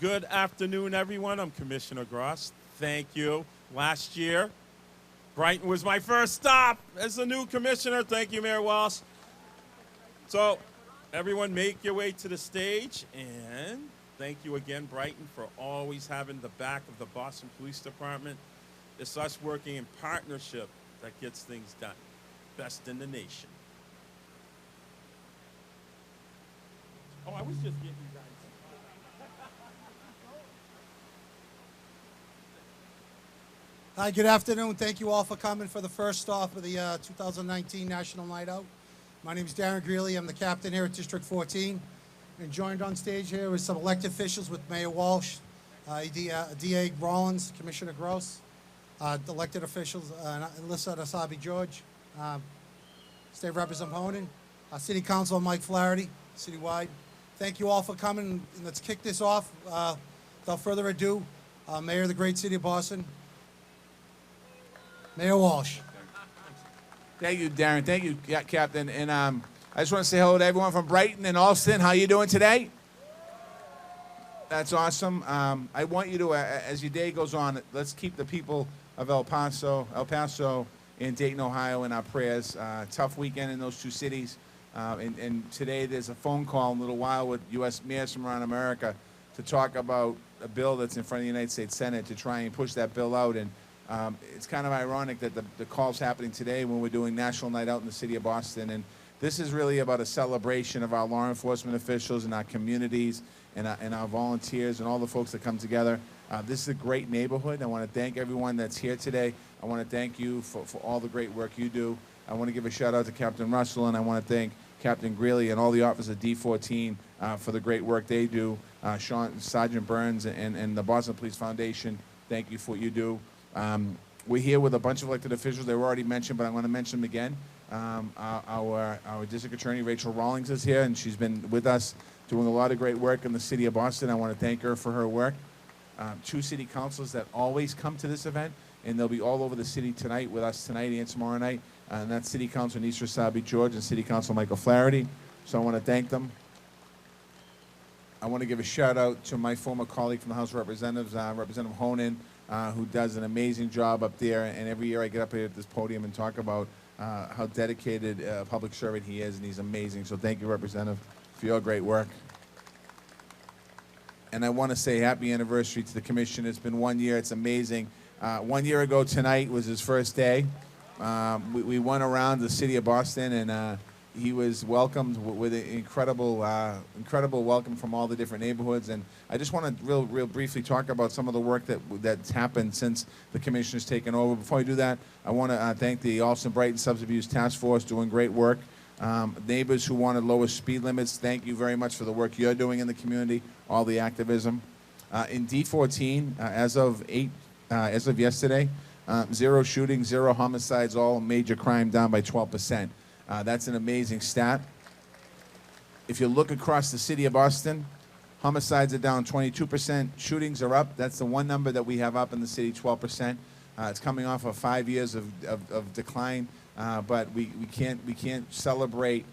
Good afternoon, everyone. I'm Commissioner Gross. Thank you. Last year, Brighton was my first stop as the new commissioner. Thank you, Mayor Walsh. So, everyone, make your way to the stage, and thank you again, Brighton, for always having the back of the Boston Police Department. It's us working in partnership that gets things done. Best in the nation. Oh, I was just getting you guys. Hi, good afternoon. Thank you all for coming for the first stop of the 2019 National Night Out. My name is Darren Greeley. I'm the captain here at District 14. And joined on stage here with some elected officials with Mayor Walsh, DA Rollins, Commissioner Gross, elected officials, Alyssa Asabi George, State Representative Honan, City Councilor Mike Flaherty, citywide. Thank you all for coming. And let's kick this off. Without further ado, Mayor of the great city of Boston, Mayor Walsh. Thank you, Darren. Thank you, Captain. And I just want to say hello to everyone from Brighton and Alston. How you doing today? That's awesome. I want you to, as your day goes on, let's keep the people of El Paso, and Dayton, Ohio in our prayers. Tough weekend in those two cities. And today there's a phone call in a little while with U.S. mayors from around America to talk about a bill that's in front of the United States Senate to try and push that bill out. And it's kind of ironic that the call's happening today when we're doing National Night Out in the city of Boston. And this is really about a celebration of our law enforcement officials and our communities and our volunteers and all the folks that come together. This is a great neighborhood. I want to thank everyone that's here today. I want to thank you for all the great work you do. I want to give a shout out to Captain Russell, and I want to thank Captain Greeley and all the officers of D14 for the great work they do. Sergeant Burns and the Boston Police Foundation, thank you for what you do. We're here with a bunch of elected officials. They were already mentioned, but I'm going to mention them again. Our district attorney, Rachel Rawlings, is here, and she's been with us doing a lot of great work in the city of Boston. I want to thank her for her work. Two city councilors that always come to this event, and they'll be all over the city tonight with us tonight and tomorrow night. And that's City Councilor Nisra Sabi George and City Councilor Michael Flaherty. So I want to thank them. I want to give a shout out to my former colleague from the House of Representatives, Representative Honan, who does an amazing job up there. And every year I get up here at this podium and talk about how dedicated a public servant he is, and he's amazing. So thank you, Representative, for your great work. And I want to say happy anniversary to the commission. It's been 1 year. It's amazing. 1 year ago tonight was his first day. We went around the city of Boston, and he was welcomed with an incredible welcome from all the different neighborhoods. And I just want to real briefly talk about some of the work that's happened since the commissioner's taken over. Before I do that, I want to thank the Alston Brighton Substance Abuse Task Force, doing great work. Neighbors who wanted lower speed limits, thank you very much for the work you're doing in the community, all the activism. In D14, as of yesterday, 0 shootings, 0 homicides, all major crime down by 12%. That's an amazing stat. If you look across the city of Boston, homicides are down 22%, shootings are up. That's the one number that we have up in the city, 12%. It's coming off of 5 years of decline, but we can't celebrate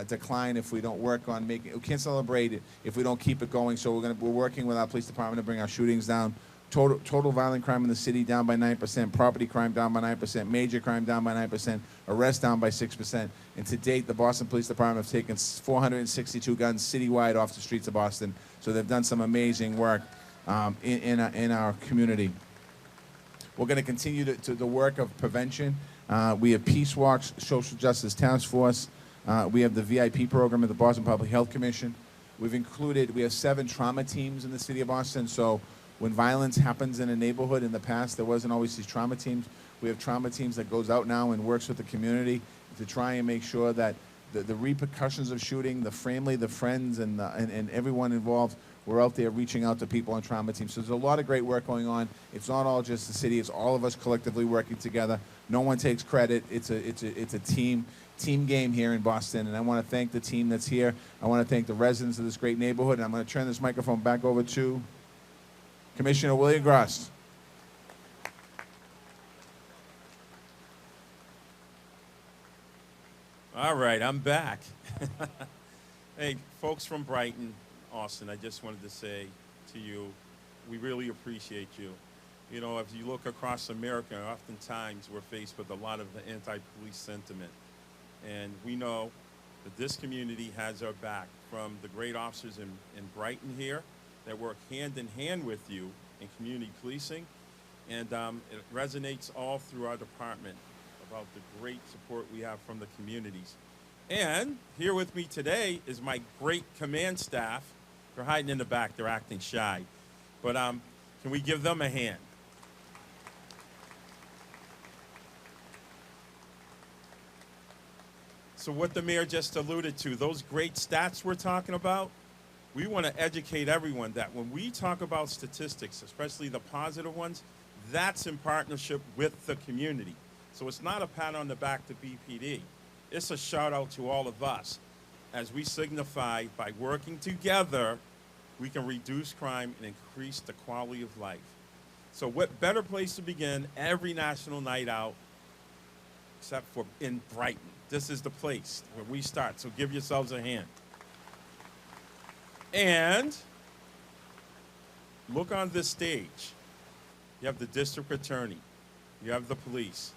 decline if we don't work on making. We can't celebrate it if we don't keep it going. So we're working with our police department to bring our shootings down. Total violent crime in the city down by 9%, property crime down by 9%, major crime down by 9%, arrests down by 6%. And to date, the Boston Police Department have taken 462 guns citywide off the streets of Boston. So they've done some amazing work in our community. We're going to continue to the work of prevention. We have Peace Walks, Social Justice Task Force. We have the VIP program at the Boston Public Health Commission. We have 7 trauma teams in the city of Boston. So when violence happens in a neighborhood, in the past, there wasn't always these trauma teams. We have trauma teams that goes out now and works with the community to try and make sure that the repercussions of shooting, the family, the friends, and everyone involved, we're out there reaching out to people on trauma teams. So there's a lot of great work going on. It's not all just the city. It's all of us collectively working together. No one takes credit. It's a team game here in Boston, and I want to thank the team that's here. I want to thank the residents of this great neighborhood, and I'm going to turn this microphone back over to Commissioner William Gross. All right, I'm back. Hey, folks from Brighton, Austin, I just wanted to say to you. We really appreciate you. You know, if you look across America, oftentimes we're faced with a lot of the anti-police sentiment. And we know that this community has our back, from the great officers in Brighton here that work hand in hand with you in community policing. And it resonates all through our department about the great support we have from the communities. And here with me today is my great command staff. They're hiding in the back. They're acting shy. But can we give them a hand? So what the mayor just alluded to, those great stats we're talking about, we want to educate everyone that when we talk about statistics, especially the positive ones, that's in partnership with the community. So it's not a pat on the back to BPD. It's a shout out to all of us as we signify by working together, we can reduce crime and increase the quality of life. So what better place to begin every national night out except for in Brighton. This is the place where we start, so give yourselves a hand. And look on this stage. You have the district attorney, you have the police,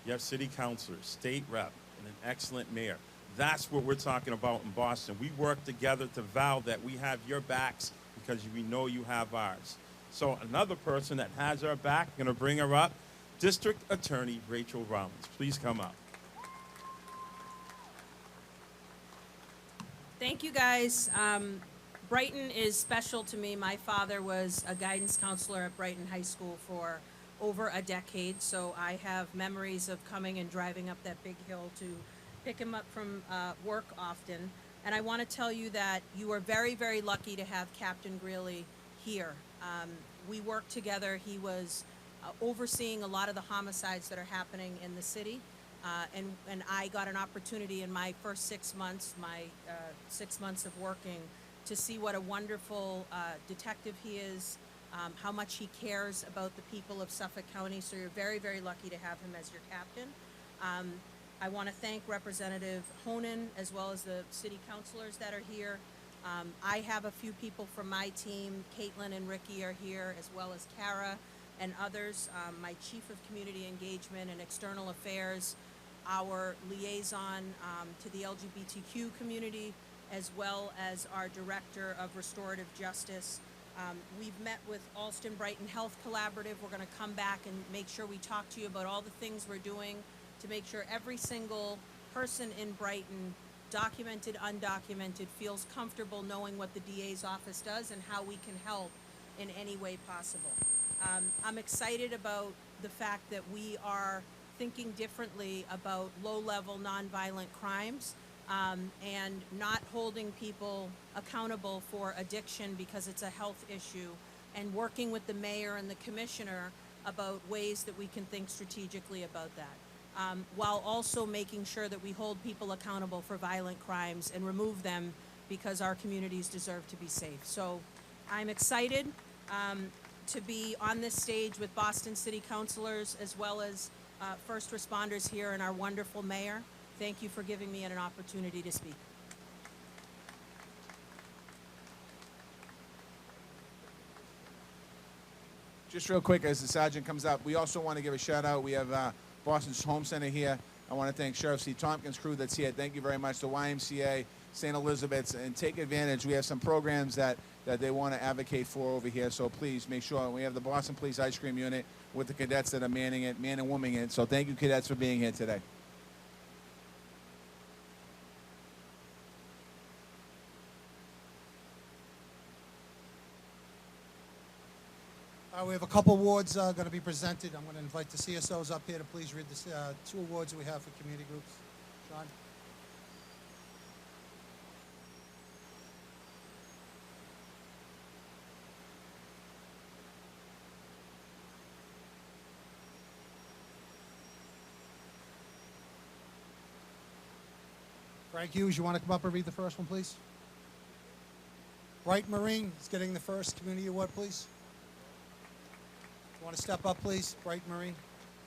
you have city councilors, state rep, and an excellent mayor. That's what we're talking about in Boston. We work together to vow that we have your backs because we know you have ours. So another person that has our back, I'm going to bring her up, District Attorney Rachel Rollins. Please come up. Thank you, guys. Brighton is special to me. My father was a guidance counselor at Brighton High School for over a decade, so I have memories of coming and driving up that big hill to pick him up from work often. And I want to tell you that you are very, very lucky to have Captain Greeley here. We worked together. He was overseeing a lot of the homicides that are happening in the city. And I got an opportunity in my first 6 months, my 6 months of working, to see what a wonderful detective he is, how much he cares about the people of Suffolk County. So you're very, very lucky to have him as your captain. I want to thank Representative Honan as well as the city councilors that are here. I have a few people from my team. Caitlin and Ricky are here, as well as Kara and others. My Chief of Community Engagement and External Affairs, our liaison to the LGBTQ community, as well as our Director of Restorative Justice. We've met with Alston Brighton Health Collaborative. We're going to come back and make sure we talk to you about all the things we're doing to make sure every single person in Brighton, documented, undocumented, feels comfortable knowing what the DA's office does and how we can help in any way possible. I'm excited about the fact that we are thinking differently about low-level nonviolent crimes and not holding people accountable for addiction because it's a health issue, and working with the mayor and the commissioner about ways that we can think strategically about that, while also making sure that we hold people accountable for violent crimes and remove them because our communities deserve to be safe. So I'm excited to be on this stage with Boston City Councilors as well as first responders here and our wonderful mayor. Thank you for giving me an opportunity to speak. Just real quick, as the sergeant comes up, we also want to give a shout out. We have Boston's Home Center here. I want to thank Sheriff C. Tompkins' crew that's here. Thank you very much. The YMCA, St. Elizabeth's, and take advantage. We have some programs that they want to advocate for over here, so please make sure. We have the Boston Police Ice Cream Unit with the cadets that are manning it, man and woman it. So thank you, cadets, for being here today. We have a couple awards going to be presented. I'm going to invite the CSOs up here to please read the 2 awards that we have for community groups. Sean? Frank Hughes, you want to come up and read the first one, please? Bright Marine is getting the first community award, please. You want to step up, please, Bright Marine,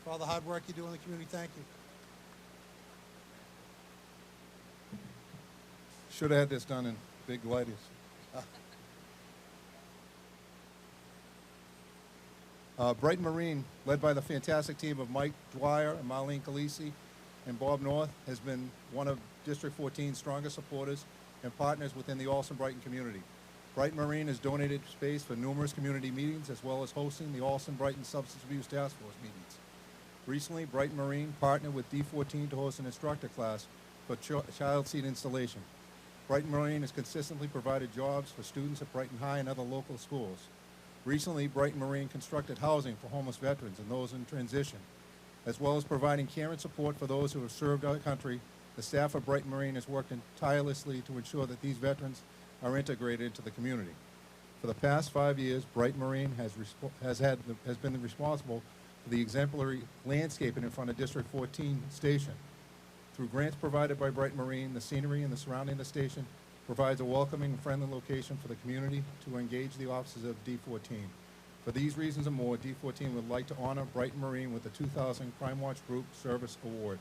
for all the hard work you do in the community. Thank you. Should have had this done in big ladies. Brighton Marine, led by the fantastic team of Mike Dwyer and Marlene Calisi and Bob North, has been one of District 14's strongest supporters and partners within the Allston Brighton community. Brighton Marine has donated space for numerous community meetings as well as hosting the Allston Brighton Substance Abuse Task Force meetings. Recently, Brighton Marine partnered with D14 to host an instructor class for child seat installation. Brighton Marine has consistently provided jobs for students at Brighton High and other local schools. Recently, Brighton Marine constructed housing for homeless veterans and those in transition. As well as providing care and support for those who have served our country, the staff of Brighton Marine has worked tirelessly to ensure that these veterans are integrated into the community. For the past 5 years, Brighton Marine has been responsible for the exemplary landscaping in front of District 14 station. Through grants provided by Brighton Marine, the scenery and the surrounding the station provides a welcoming and friendly location for the community to engage the officers of D14. For these reasons and more, D14 would like to honor Brighton Marine with the 2000 Crime Watch Group Service Award.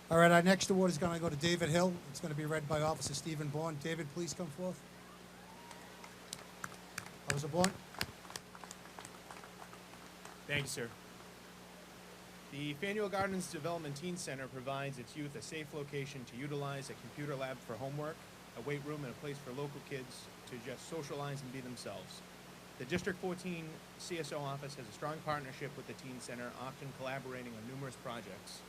All right, our next award is going to go to David Hill. It's going to be read by Officer Stephen Bourne. David, please come forth. Officer Bourne. Thank you, sir. The Faneuil Gardens Development Teen Center provides its youth a safe location to utilize a computer lab for homework, a weight room, and a place for local kids to just socialize and be themselves. The District 14 CSO office has a strong partnership with the Teen Center, often collaborating on numerous projects.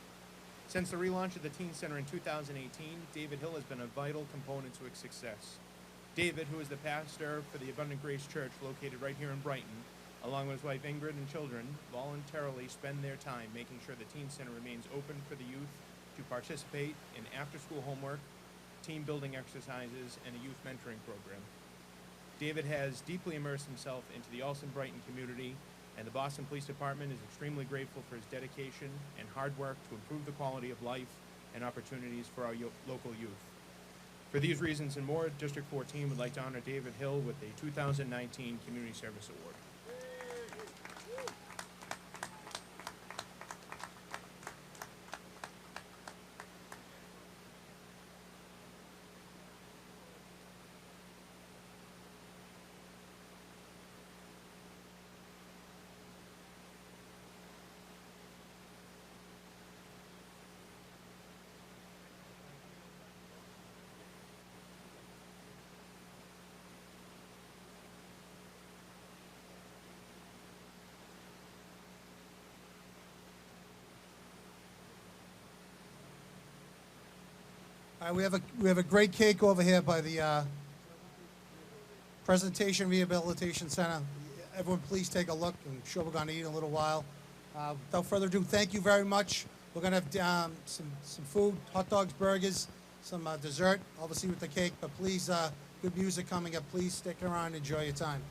Since the relaunch of the Teen Center in 2018, David Hill has been a vital component to its success. David, who is the pastor for the Abundant Grace Church located right here in Brighton, along with his wife Ingrid and children, voluntarily spend their time making sure the Teen Center remains open for the youth to participate in after-school homework, team building exercises, and a youth mentoring program. David has deeply immersed himself into the Allston Brighton community, and the Boston Police Department is extremely grateful for his dedication and hard work to improve the quality of life and opportunities for our local youth. For these reasons and more, District 14 would like to honor David Hill with the 2019 Community Service Award. All right, we have a great cake over here by the Presentation Rehabilitation Center. Everyone, please take a look. I'm sure we're going to eat in a little while. Without further ado, thank you very much. We're going to have some food, hot dogs, burgers, some dessert, obviously with the cake. But please, good music coming up. Please stick around and enjoy your time.